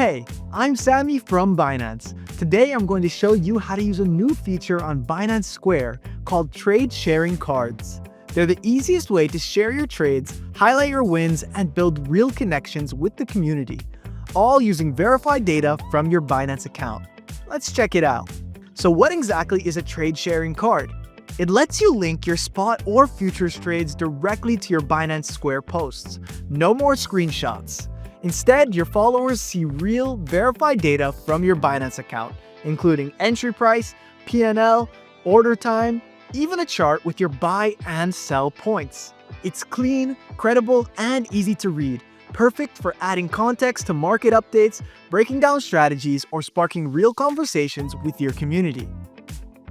Hey, I'm Sammy from Binance. Today I'm going to show you how to use a new feature on Binance Square called trade sharing cards. They're the easiest way to share your trades, highlight your wins, and build real connections with the community, all using verified data from your Binance account. Let's check it out. So what exactly is a trade sharing card? It lets you link your spot or futures trades directly to your Binance Square posts. No more screenshots. Instead, your followers see real, verified data from your Binance account, including entry price, P&L, order time, even a chart with your buy and sell points. It's clean, credible, and easy to read, perfect for adding context to market updates, breaking down strategies, or sparking real conversations with your community.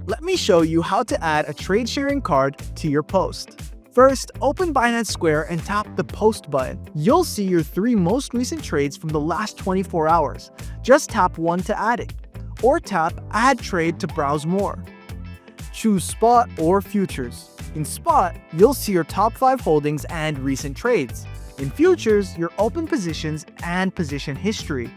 Let me show you how to add a trade sharing card to your post. First, open Binance Square and tap the Post button. You'll see your 3 most recent trades from the last 24 hours. Just tap one to add it, or tap Add Trade to browse more. Choose Spot or Futures. In Spot, you'll see your top 5 holdings and recent trades. In Futures, your open positions and position history.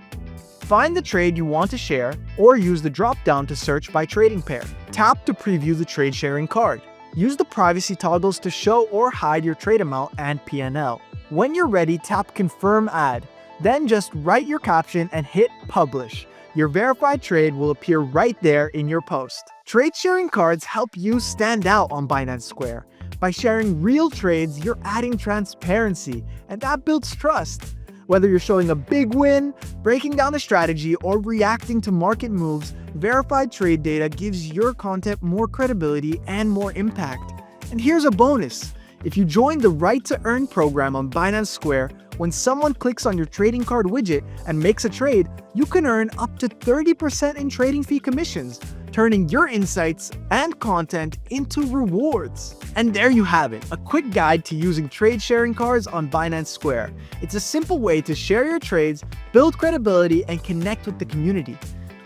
Find the trade you want to share, or use the drop-down to search by trading pair. Tap to preview the trade sharing card. Use the privacy toggles to show or hide your trade amount and P&L. When you're ready, tap Confirm Add. Then just write your caption and hit Publish. Your verified trade will appear right there in your post. Trade sharing cards help you stand out on Binance Square. By sharing real trades, you're adding transparency, and that builds trust. Whether you're showing a big win, breaking down a strategy, or reacting to market moves, verified trade data gives your content more credibility and more impact. And here's a bonus. If you join the Right to Earn program on Binance Square, when someone clicks on your trading card widget and makes a trade, you can earn up to 30% in trading fee commissions, turning your insights and content into rewards. And there you have it, a quick guide to using trade sharing cards on Binance Square. It's a simple way to share your trades, build credibility, and connect with the community.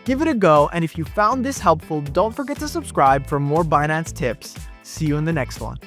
Give it a go, and if you found this helpful, don't forget to subscribe for more Binance tips. See you in the next one.